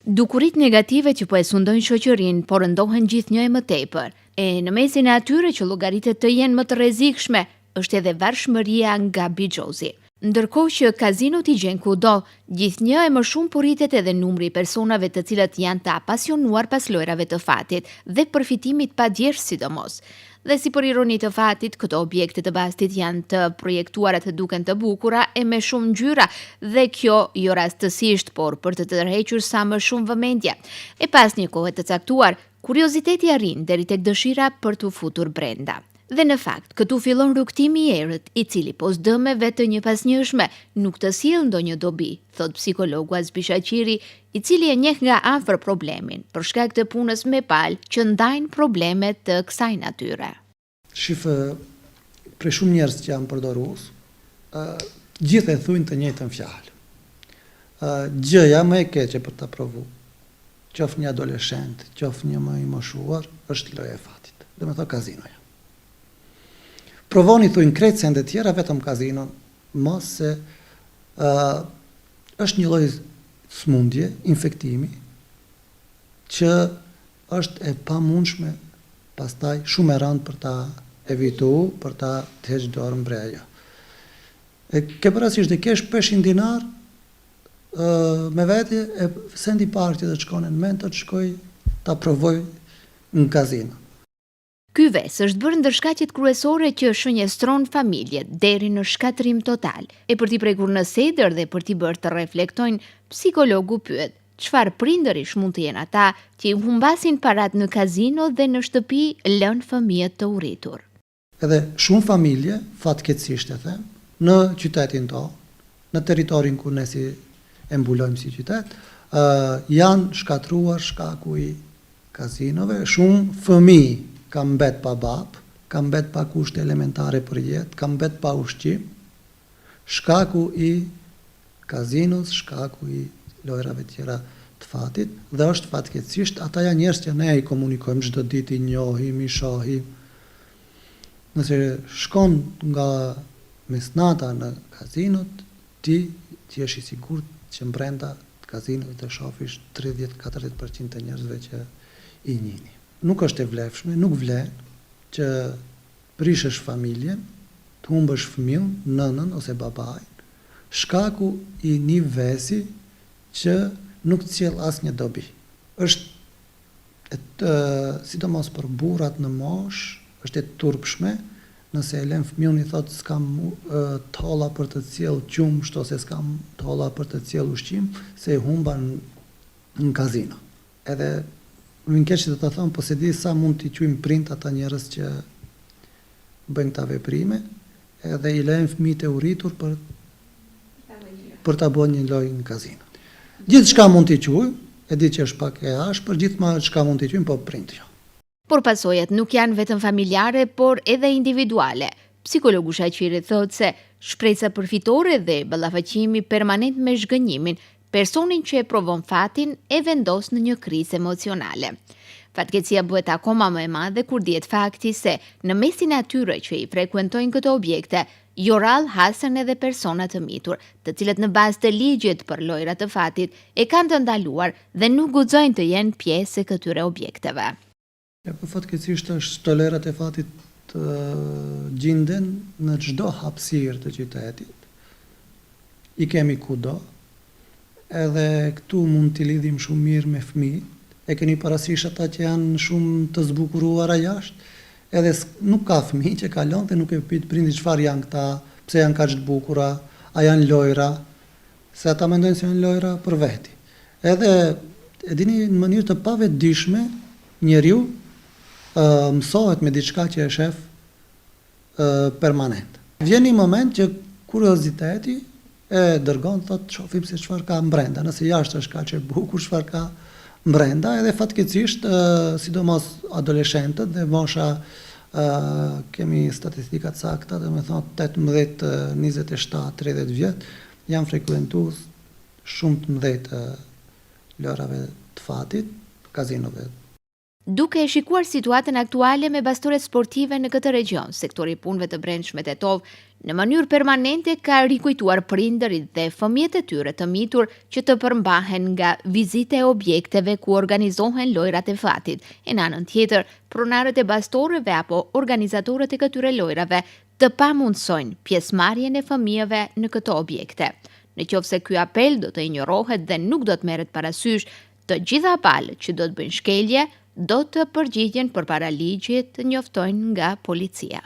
Dukurit negative që po e sundojnë shoqërinë, por ndohen gjithnjë e më tepër. E në mesin e atyre që llogaritet të jenë më të rrezikshme, është edhe varfshmëria nga bixhozi. Ndërkohë që kazinot i gjen kudo, gjithnjë e më shumë po rritet edhe numri i personave të cilët janë të apasionuar pas lojrave të fatit dhe përfitimit padjersh sidomos. Dhe si për ironi të fatit, këto objekte të bastit janë të projektuara të duken të bukura e me shumë ngjyra, dhe kjo jo rastësisht, por për të tërhequr sa më shumë vëmendje. E pas një kohe të caktuar, kurioziteti arrin deri tek dëshira për t'u futur brenda. Dhe në fakt, këtu fillon rrugtimi i errët, i cili pos dëmeve të njëpasnjëshme nuk të sjell ndonjë dobi, thot psikologu Azbi Shaqiri, i cili e njeh nga afër problemin për shkak të punës me palë që ndajnë probleme të kësaj natyre. Shifë, për shumë njerëz që janë përdorues, gjithë e thujnë të njëjtën fjalë. Gjëja më e keqe për ta provu, qoftë një adoleshent, qoftë një më i moshuar, është loja e fatit. Do të thotë kazinoja. Provoni thujnë krejt sende tjera vetëm kazinon, mos se është një lloj smundje, infektimi, që është e pamundshme pastaj shumë e rëndë për ta evitu, për ta të heqë dorën prej ajo. Ke parasysh dhe kesh peshin dinar me vete, e sendi parë që të shkone në mend të shkoj ta provoj në kazino. Ky ves është bërë ndër shkaqet kryesore që shënjestron familjet deri në shkatërim total. E për t'i prekur në sedër dhe për t'i bërë të reflektojnë, psikologu pyet, çfarë prindërish mund të jenë ata që i humbasin parat në kazino dhe në shtëpi lën fëmijët të urritur. Edhe shumë familje, fatkeqësisht e them, në qytetin tonë, në territorin ku ne si e mbulojmë si qytet, janë shkatruar shkaku i kazinove, shumë fëmijë kam mbet pa bab, kam mbet pa kushte elementare për jetë, kam mbet pa ushqim, shkaku i kazinos, shkaku i lojrave tjera të fatit, dhe është fatkeqësisht ata janë njerëz që ne i komunikojmë çdo ditë, i njohim, i shohim. Nëse shkon nga mesnata në kazinot, ti jesh i sigurt që brenda të kazinove të shofish 30-40% të njerëzve që i njihni. Nuk është e vlefshme, nuk vlen që prishësh familjen, të humbësh fëmijën, nënën ose babain, shkaku i një vesi që nuk sjell asnjë dobi. Është sidomos për burrat në moshë, është e turpshme nëse e lën fëmijën i thotë s'kam tolla për të sjell qumsht ose s'kam tolla për të sjell ushqim, se e humba në kazino. Edhe më keq që të ta them, po se di sa mund t'i quajmë prind ata njerëz që bëjnë këta veprime, edhe i lejnë fëmijët e urritur për ta bërë një lojë në kazino. Gjithçka mund t'i quajmë, e di që është pak e ashpër, gjithçka mund t'i quajmë, po prind jo. Por pasojat nuk janë vetëm familjare, por edhe individuale. Psikologu Shaqiri thotë se shpresa përfitore dhe ballafaqimi permanent me zhgënjimin personin që e provon fatin e vendos në një krizë emocionale. Fatkeqësia bëhet akoma më e madhe kur dihet fakti se në mesin e atyre që i frekuentojnë këto objekte, jo rrallë hasen edhe persona të mitur, të cilët në bazë të ligjit për lojra të fatit e kanë të ndaluar dhe nuk guxojnë të jenë pjesë e këtyre objekteve. Po fatkeqësisht është lojrat e fatit gjenden në çdo hapësirë të qytetit. I kemi kudo. Edhe këtu mund t'i lidhim shumë mirë me fëmijët. E keni parasysh ata që janë shumë të zbukuruara jashtë, edhe nuk ka fëmijë që kalon dhe nuk e pyet prindit çfarë janë këta, pse janë kaq të bukura, a janë lojra, se ata mendojnë se janë lojra për veti. Edhe e dini në mënyrë të pavetëdijshme, njeriu mësohet me diçka që e shef permanent. Vjen një moment që kurioziteti e dërgon, thotë, shohim se çfarë ka brenda, nëse jashtë është kaq e bukur, çfarë ka brenda, edhe fatkeqësisht, sidomos adoleshentët dhe mosha, kemi statistika të sakta, dhe me thonë 18, 27, 30 vjet, janë frekuentues shumë të mëdhej të lojrave të fatit, kazinove. Duke e shikuar situatën aktuale me bastore sportive në këtë region, sektori i punëve të brendshme tetov në mënyrë permanente ka rikujtuar prindërit dhe fëmijët e tyre të mitur që të përmbahen nga vizite e objekteve ku organizohen lojrat e fatit. E në anën tjetër, pronarët e bastoreve apo organizatorët e këtyre lojrave të pamundsojnë pjesëmarrjen e fëmijëve në këto objekte. Në qoftë se ky apel do të injorohet dhe nuk do të merret parasysh, të gjitha palët që do të bëjnë shkelje do të përgjigjen përpara ligjit të njoftojnë nga policia.